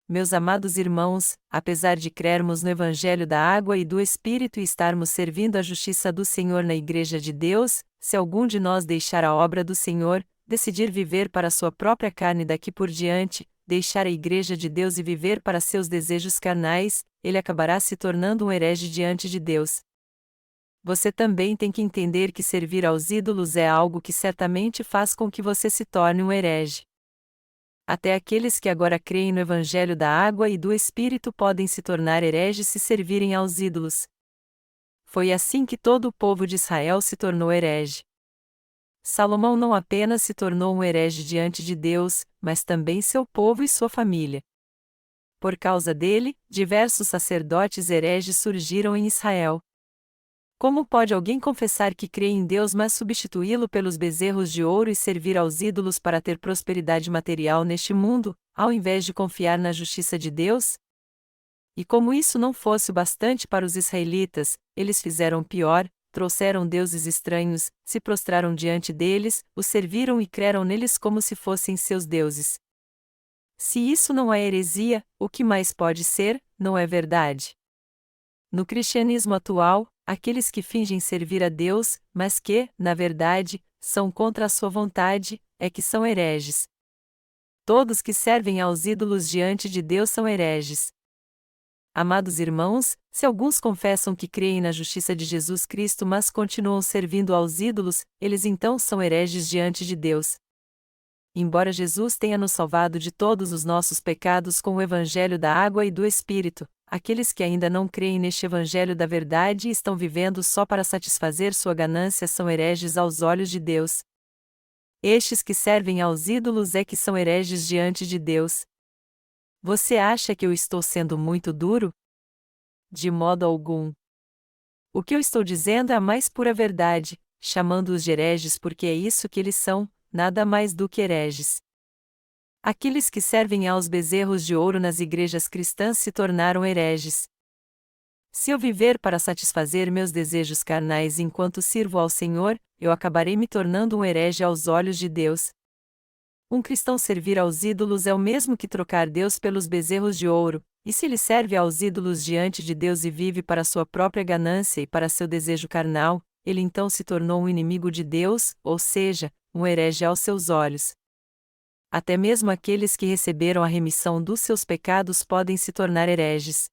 Meus amados irmãos, apesar de crermos no Evangelho da água e do Espírito e estarmos servindo a justiça do Senhor na Igreja de Deus, se algum de nós deixar a obra do Senhor, decidir viver para sua própria carne daqui por diante, deixar a Igreja de Deus e viver para seus desejos carnais, ele acabará se tornando um herege diante de Deus. Você também tem que entender que servir aos ídolos é algo que certamente faz com que você se torne um herege. Até aqueles que agora creem no Evangelho da água e do Espírito podem se tornar hereges se servirem aos ídolos. Foi assim que todo o povo de Israel se tornou herege. Salomão não apenas se tornou um herege diante de Deus, mas também seu povo e sua família. Por causa dele, diversos sacerdotes hereges surgiram em Israel. Como pode alguém confessar que crê em Deus mas substituí-lo pelos bezerros de ouro e servir aos ídolos para ter prosperidade material neste mundo, ao invés de confiar na justiça de Deus? E como isso não fosse o bastante para os israelitas, eles fizeram pior, trouxeram deuses estranhos, se prostraram diante deles, os serviram e creram neles como se fossem seus deuses. Se isso não é heresia, o que mais pode ser, não é verdade? No cristianismo atual, aqueles que fingem servir a Deus, mas que, na verdade, são contra a sua vontade, é que são hereges. Todos que servem aos ídolos diante de Deus são hereges. Amados irmãos, se alguns confessam que creem na justiça de Jesus Cristo mas continuam servindo aos ídolos, eles então são hereges diante de Deus. Embora Jesus tenha nos salvado de todos os nossos pecados com o Evangelho da água e do Espírito, aqueles que ainda não creem neste Evangelho da verdade e estão vivendo só para satisfazer sua ganância são hereges aos olhos de Deus. Estes que servem aos ídolos é que são hereges diante de Deus. Você acha que eu estou sendo muito duro? De modo algum. O que eu estou dizendo é a mais pura verdade, chamando-os de hereges porque é isso que eles são, nada mais do que hereges. Aqueles que servem aos bezerros de ouro nas igrejas cristãs se tornaram hereges. Se eu viver para satisfazer meus desejos carnais enquanto sirvo ao Senhor, eu acabarei me tornando um herege aos olhos de Deus. Um cristão servir aos ídolos é o mesmo que trocar Deus pelos bezerros de ouro, e se ele serve aos ídolos diante de Deus e vive para sua própria ganância e para seu desejo carnal, ele então se tornou um inimigo de Deus, ou seja, um herege aos seus olhos. Até mesmo aqueles que receberam a remissão dos seus pecados podem se tornar hereges.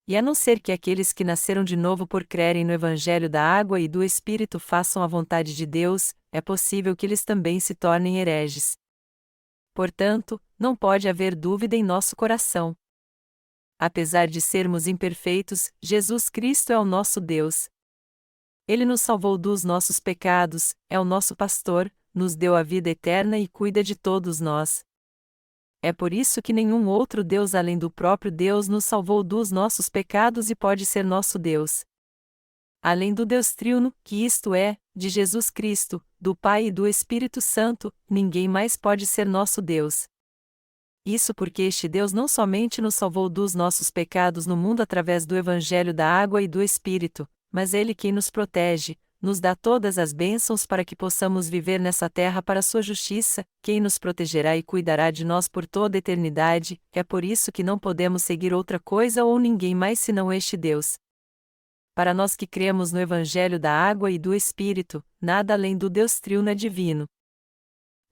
E a não ser que aqueles que nasceram de novo por crerem no Evangelho da água e do Espírito façam a vontade de Deus, é possível que eles também se tornem hereges. Portanto, não pode haver dúvida em nosso coração. Apesar de sermos imperfeitos, Jesus Cristo é o nosso Deus. Ele nos salvou dos nossos pecados, é o nosso pastor, nos deu a vida eterna e cuida de todos nós. É por isso que nenhum outro Deus além do próprio Deus nos salvou dos nossos pecados e pode ser nosso Deus. Além do Deus Trino, que isto é, de Jesus Cristo, do Pai e do Espírito Santo, ninguém mais pode ser nosso Deus. Isso porque este Deus não somente nos salvou dos nossos pecados no mundo através do Evangelho da água e do Espírito, mas Ele quem nos protege, nos dá todas as bênçãos para que possamos viver nessa terra para sua justiça, quem nos protegerá e cuidará de nós por toda a eternidade, é por isso que não podemos seguir outra coisa ou ninguém mais senão este Deus. Para nós que cremos no Evangelho da Água e do Espírito, nada além do Deus Trino é divino.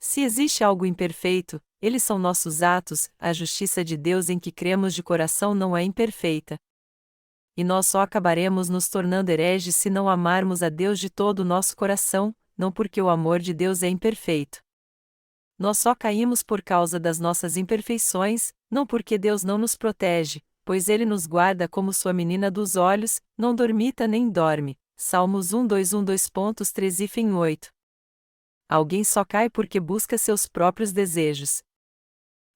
Se existe algo imperfeito, eles são nossos atos, a justiça de Deus em que cremos de coração não é imperfeita. E nós só acabaremos nos tornando hereges se não amarmos a Deus de todo o nosso coração, não porque o amor de Deus é imperfeito. Nós só caímos por causa das nossas imperfeições, não porque Deus não nos protege, pois Ele nos guarda como sua menina dos olhos, não dormita nem dorme. Salmos 1:2:1.3-8. Alguém só cai porque busca seus próprios desejos.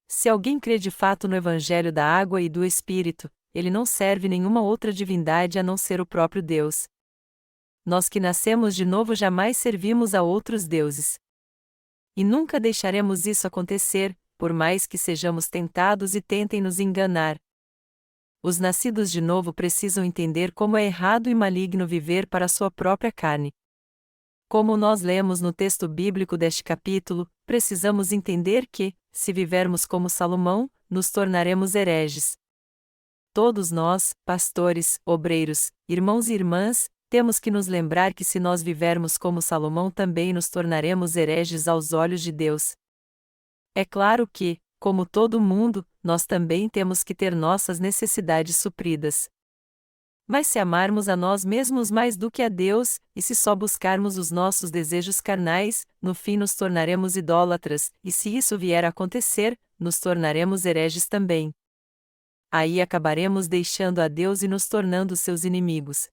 Se alguém crê de fato no Evangelho da Água e do Espírito, ele não serve nenhuma outra divindade a não ser o próprio Deus. Nós que nascemos de novo jamais servimos a outros deuses. E nunca deixaremos isso acontecer, por mais que sejamos tentados e tentem nos enganar. Os nascidos de novo precisam entender como é errado e maligno viver para a sua própria carne. Como nós lemos no texto bíblico deste capítulo, precisamos entender que, se vivermos como Salomão, nos tornaremos hereges. Todos nós, pastores, obreiros, irmãos e irmãs, temos que nos lembrar que se nós vivermos como Salomão também nos tornaremos hereges aos olhos de Deus. É claro que, como todo mundo, nós também temos que ter nossas necessidades supridas. Mas se amarmos a nós mesmos mais do que a Deus, e se só buscarmos os nossos desejos carnais, no fim nos tornaremos idólatras, e se isso vier a acontecer, nos tornaremos hereges também. Aí acabaremos deixando a Deus e nos tornando seus inimigos.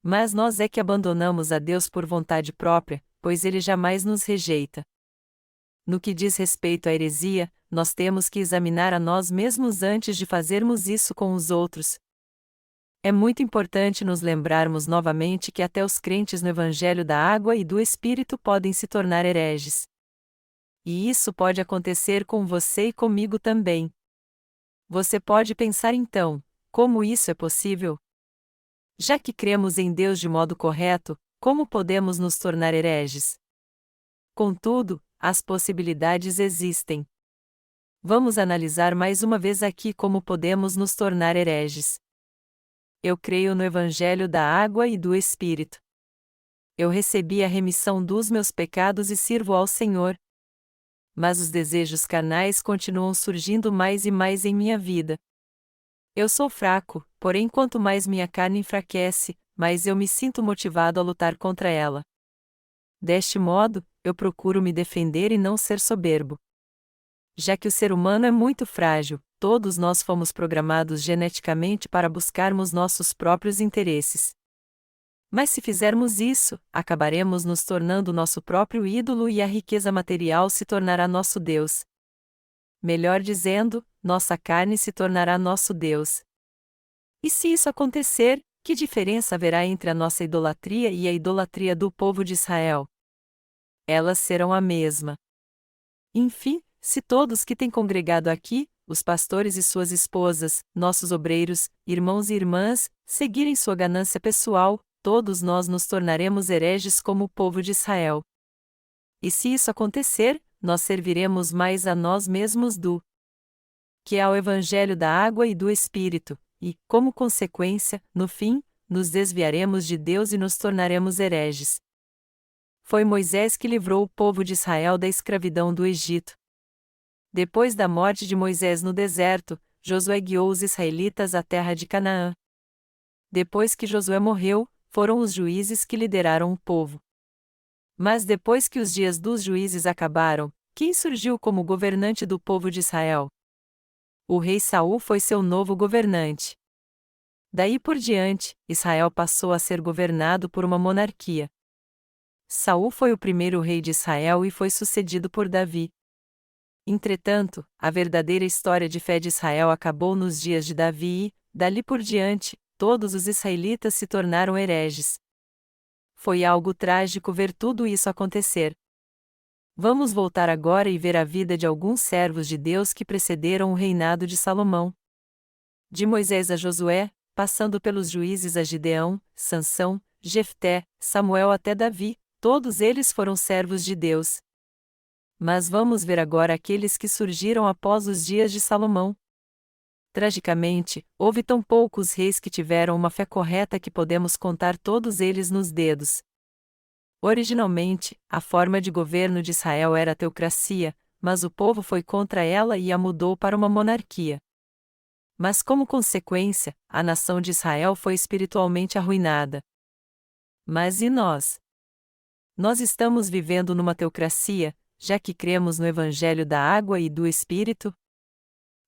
Mas nós é que abandonamos a Deus por vontade própria, pois Ele jamais nos rejeita. No que diz respeito à heresia, nós temos que examinar a nós mesmos antes de fazermos isso com os outros. É muito importante nos lembrarmos novamente que até os crentes no Evangelho da Água e do Espírito podem se tornar hereges. E isso pode acontecer com você e comigo também. Você pode pensar então, como isso é possível? Já que cremos em Deus de modo correto, como podemos nos tornar hereges? Contudo, as possibilidades existem. Vamos analisar mais uma vez aqui como podemos nos tornar hereges. Eu creio no Evangelho da Água e do Espírito. Eu recebi a remissão dos meus pecados e sirvo ao Senhor. Mas os desejos carnais continuam surgindo mais e mais em minha vida. Eu sou fraco, porém quanto mais minha carne enfraquece, mais eu me sinto motivado a lutar contra ela. Deste modo, eu procuro me defender e não ser soberbo. Já que o ser humano é muito frágil, todos nós fomos programados geneticamente para buscarmos nossos próprios interesses. Mas se fizermos isso, acabaremos nos tornando nosso próprio ídolo e a riqueza material se tornará nosso Deus. Melhor dizendo, nossa carne se tornará nosso Deus. E se isso acontecer, que diferença haverá entre a nossa idolatria e a idolatria do povo de Israel? Elas serão a mesma. Enfim, se todos que têm congregado aqui, os pastores e suas esposas, nossos obreiros, irmãos e irmãs, seguirem sua ganância pessoal, todos nós nos tornaremos hereges como o povo de Israel. E se isso acontecer, nós serviremos mais a nós mesmos do que ao Evangelho da Água e do Espírito, e, como consequência, no fim, nos desviaremos de Deus e nos tornaremos hereges. Foi Moisés que livrou o povo de Israel da escravidão do Egito. Depois da morte de Moisés no deserto, Josué guiou os israelitas à terra de Canaã. Depois que Josué morreu, foram os juízes que lideraram o povo. Mas depois que os dias dos juízes acabaram, quem surgiu como governante do povo de Israel? O rei Saul foi seu novo governante. Daí por diante, Israel passou a ser governado por uma monarquia. Saul foi o primeiro rei de Israel e foi sucedido por Davi. Entretanto, a verdadeira história de fé de Israel acabou nos dias de Davi e, dali por diante, todos os israelitas se tornaram hereges. Foi algo trágico ver tudo isso acontecer. Vamos voltar agora e ver a vida de alguns servos de Deus que precederam o reinado de Salomão. De Moisés a Josué, passando pelos juízes a Gideão, Sansão, Jefté, Samuel até Davi, todos eles foram servos de Deus. Mas vamos ver agora aqueles que surgiram após os dias de Salomão. Tragicamente, houve tão poucos reis que tiveram uma fé correta que podemos contar todos eles nos dedos. Originalmente, a forma de governo de Israel era a teocracia, mas o povo foi contra ela e a mudou para uma monarquia. Mas como consequência, a nação de Israel foi espiritualmente arruinada. Mas e nós? Nós estamos vivendo numa teocracia, já que cremos no Evangelho da Água e do Espírito?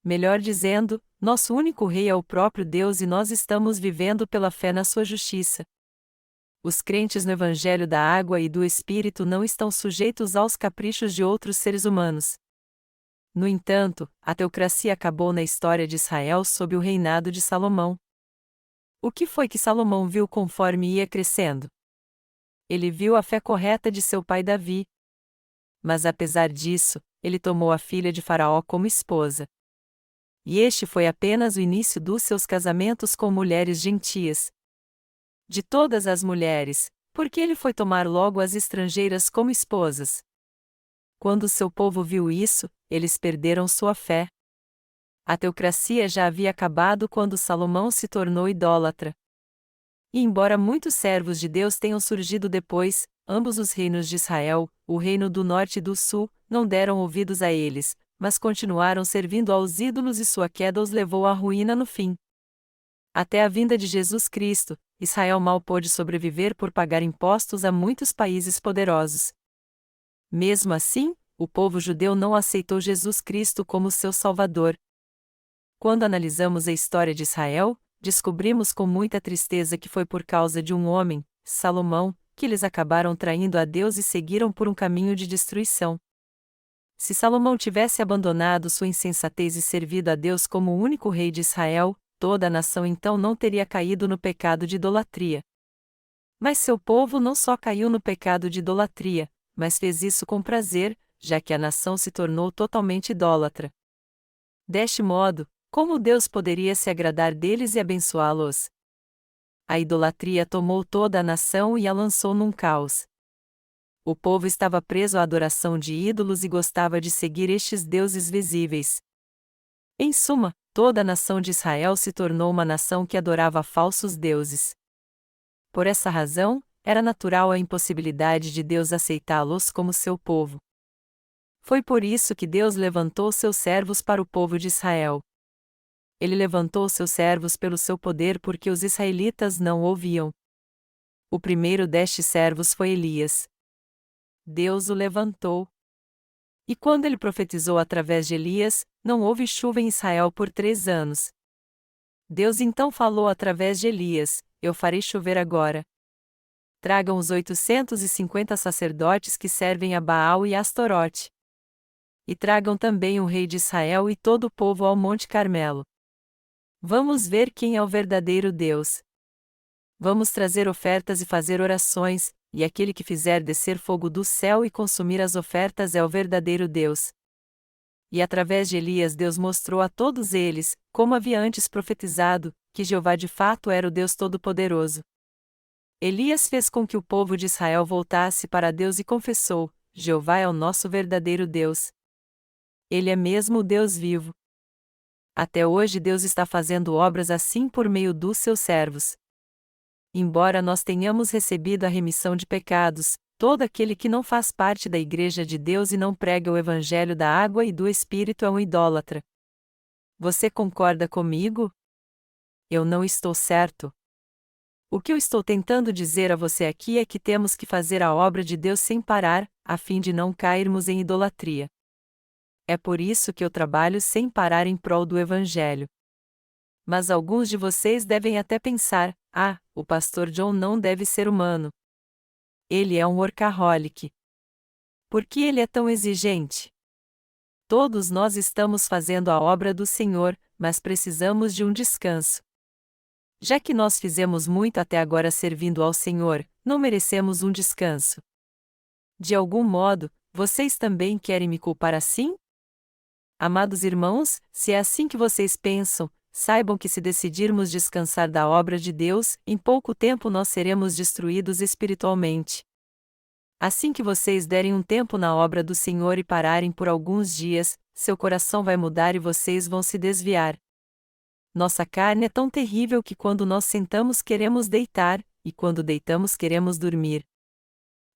Melhor dizendo, nosso único rei é o próprio Deus e nós estamos vivendo pela fé na sua justiça. Os crentes no Evangelho da Água e do Espírito não estão sujeitos aos caprichos de outros seres humanos. No entanto, a teocracia acabou na história de Israel sob o reinado de Salomão. O que foi que Salomão viu conforme ia crescendo? Ele viu a fé correta de seu pai Davi. Mas apesar disso, ele tomou a filha de Faraó como esposa. E este foi apenas o início dos seus casamentos com mulheres gentias. De todas as mulheres, por que ele foi tomar logo as estrangeiras como esposas? Quando seu povo viu isso, eles perderam sua fé. A teocracia já havia acabado quando Salomão se tornou idólatra. E embora muitos servos de Deus tenham surgido depois, ambos os reinos de Israel, o reino do norte e do sul, não deram ouvidos a eles, mas continuaram servindo aos ídolos e sua queda os levou à ruína no fim. Até a vinda de Jesus Cristo, Israel mal pôde sobreviver por pagar impostos a muitos países poderosos. Mesmo assim, o povo judeu não aceitou Jesus Cristo como seu Salvador. Quando analisamos a história de Israel, descobrimos com muita tristeza que foi por causa de um homem, Salomão, que eles acabaram traindo a Deus e seguiram por um caminho de destruição. Se Salomão tivesse abandonado sua insensatez e servido a Deus como o único rei de Israel, toda a nação então não teria caído no pecado de idolatria. Mas seu povo não só caiu no pecado de idolatria, mas fez isso com prazer, já que a nação se tornou totalmente idólatra. Deste modo, como Deus poderia se agradar deles e abençoá-los? A idolatria tomou toda a nação e a lançou num caos. O povo estava preso à adoração de ídolos e gostava de seguir estes deuses visíveis. Em suma, toda a nação de Israel se tornou uma nação que adorava falsos deuses. Por essa razão, era natural a impossibilidade de Deus aceitá-los como seu povo. Foi por isso que Deus levantou seus servos para o povo de Israel. Ele levantou seus servos pelo seu poder porque os israelitas não o ouviam. O primeiro destes servos foi Elias. Deus o levantou. E quando ele profetizou através de Elias, não houve chuva em Israel por 3 anos. Deus então falou através de Elias: Eu farei chover agora. Tragam os 850 sacerdotes que servem a Baal e Astorote. E tragam também o rei de Israel e todo o povo ao Monte Carmelo. Vamos ver quem é o verdadeiro Deus. Vamos trazer ofertas e fazer orações, e aquele que fizer descer fogo do céu e consumir as ofertas é o verdadeiro Deus. E através de Elias Deus mostrou a todos eles, como havia antes profetizado, que Jeová de fato era o Deus Todo-Poderoso. Elias fez com que o povo de Israel voltasse para Deus e confessou: Jeová é o nosso verdadeiro Deus. Ele é mesmo o Deus vivo. Até hoje Deus está fazendo obras assim por meio dos seus servos. Embora nós tenhamos recebido a remissão de pecados, todo aquele que não faz parte da Igreja de Deus e não prega o Evangelho da Água e do Espírito é um idólatra. Você concorda comigo? Eu não estou certo. O que eu estou tentando dizer a você aqui é que temos que fazer a obra de Deus sem parar, a fim de não cairmos em idolatria. É por isso que eu trabalho sem parar em prol do Evangelho. Mas alguns de vocês devem até pensar: o pastor John não deve ser humano. Ele é um workaholic. Por que ele é tão exigente? Todos nós estamos fazendo a obra do Senhor, mas precisamos de um descanso. Já que nós fizemos muito até agora servindo ao Senhor, não merecemos um descanso. De algum modo, vocês também querem me culpar assim? Amados irmãos, se é assim que vocês pensam, saibam que se decidirmos descansar da obra de Deus, em pouco tempo nós seremos destruídos espiritualmente. Assim que vocês derem um tempo na obra do Senhor e pararem por alguns dias, seu coração vai mudar e vocês vão se desviar. Nossa carne é tão terrível que quando nós sentamos queremos deitar, e quando deitamos queremos dormir.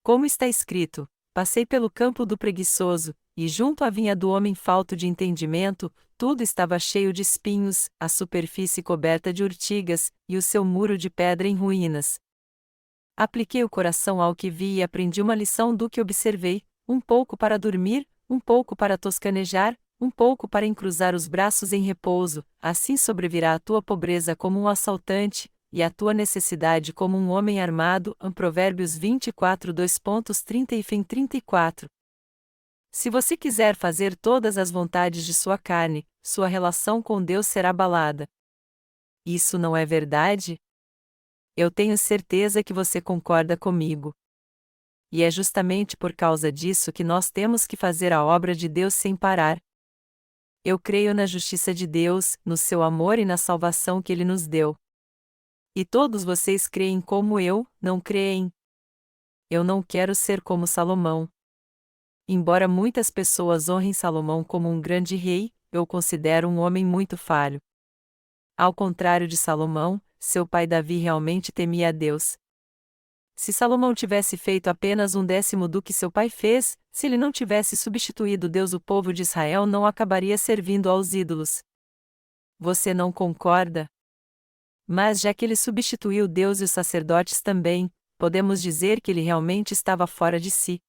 Como está escrito: passei pelo campo do preguiçoso, e junto à vinha do homem falto de entendimento, tudo estava cheio de espinhos, a superfície coberta de urtigas, e o seu muro de pedra em ruínas. Apliquei o coração ao que vi e aprendi uma lição do que observei, um pouco para dormir, um pouco para toscanejar, um pouco para encruzar os braços em repouso, assim sobrevirá a tua pobreza como um assaltante, e a tua necessidade como um homem armado. Provérbios 24, 2.30 e fim 34. Se você quiser fazer todas as vontades de sua carne, sua relação com Deus será abalada. Isso não é verdade? Eu tenho certeza que você concorda comigo. E é justamente por causa disso que nós temos que fazer a obra de Deus sem parar. Eu creio na justiça de Deus, no seu amor e na salvação que Ele nos deu. E todos vocês creem como eu, não creem? Eu não quero ser como Salomão. Embora muitas pessoas honrem Salomão como um grande rei, eu o considero um homem muito falho. Ao contrário de Salomão, seu pai Davi realmente temia a Deus. Se Salomão tivesse feito apenas 1/10 do que seu pai fez, se ele não tivesse substituído Deus, o povo de Israel não acabaria servindo aos ídolos. Você não concorda? Mas já que ele substituiu Deus e os sacerdotes também, podemos dizer que ele realmente estava fora de si.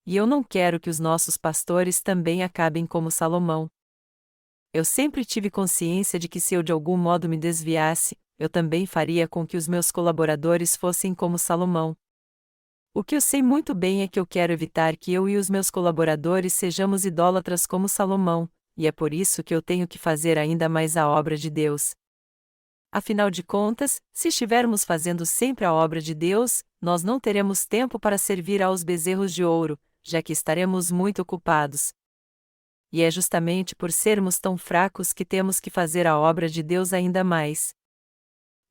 E eu não quero que os nossos pastores também acabem como Salomão. Eu sempre tive consciência de que se eu de algum modo me desviasse, eu também faria com que os meus colaboradores fossem como Salomão. O que eu sei muito bem é que eu quero evitar que eu e os meus colaboradores sejamos idólatras como Salomão, e é por isso que eu tenho que fazer ainda mais a obra de Deus. Afinal de contas, se estivermos fazendo sempre a obra de Deus, nós não teremos tempo para servir aos bezerros de ouro, já que estaremos muito ocupados. E é justamente por sermos tão fracos que temos que fazer a obra de Deus ainda mais.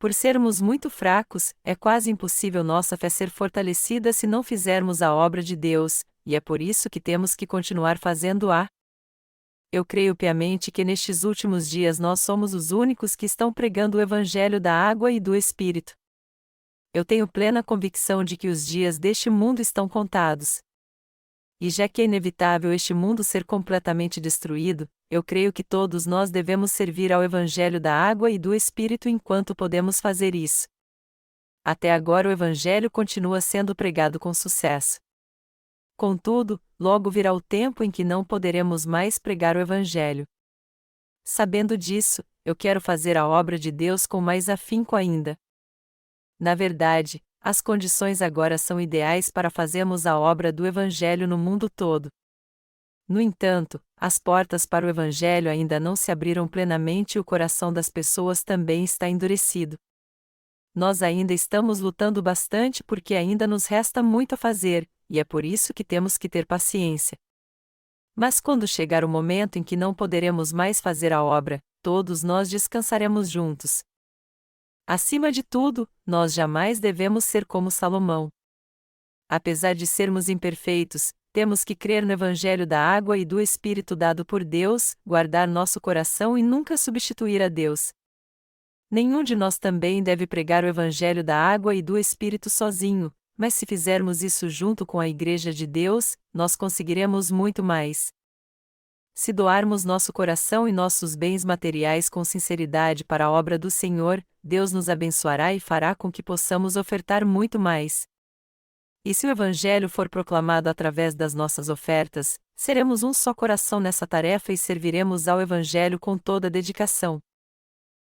Por sermos muito fracos, é quase impossível nossa fé ser fortalecida se não fizermos a obra de Deus, e é por isso que temos que continuar fazendo-a. Eu creio piamente que nestes últimos dias nós somos os únicos que estão pregando o Evangelho da água e do Espírito. Eu tenho plena convicção de que os dias deste mundo estão contados. E já que é inevitável este mundo ser completamente destruído, eu creio que todos nós devemos servir ao Evangelho da água e do Espírito enquanto podemos fazer isso. Até agora o Evangelho continua sendo pregado com sucesso. Contudo, logo virá o tempo em que não poderemos mais pregar o Evangelho. Sabendo disso, eu quero fazer a obra de Deus com mais afinco ainda. Na verdade, as condições agora são ideais para fazermos a obra do Evangelho no mundo todo. No entanto, as portas para o Evangelho ainda não se abriram plenamente e o coração das pessoas também está endurecido. Nós ainda estamos lutando bastante porque ainda nos resta muito a fazer, e é por isso que temos que ter paciência. Mas quando chegar o momento em que não poderemos mais fazer a obra, todos nós descansaremos juntos. Acima de tudo, nós jamais devemos ser como Salomão. Apesar de sermos imperfeitos, temos que crer no Evangelho da água e do Espírito dado por Deus, guardar nosso coração e nunca substituir a Deus. Nenhum de nós também deve pregar o Evangelho da água e do Espírito sozinho, mas se fizermos isso junto com a Igreja de Deus, nós conseguiremos muito mais. Se doarmos nosso coração e nossos bens materiais com sinceridade para a obra do Senhor, Deus nos abençoará e fará com que possamos ofertar muito mais. E se o Evangelho for proclamado através das nossas ofertas, seremos um só coração nessa tarefa e serviremos ao Evangelho com toda a dedicação.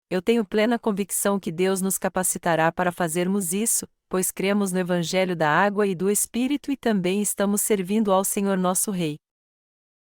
Eu tenho plena convicção que Deus nos capacitará para fazermos isso, pois cremos no Evangelho da água e do Espírito e também estamos servindo ao Senhor nosso Rei.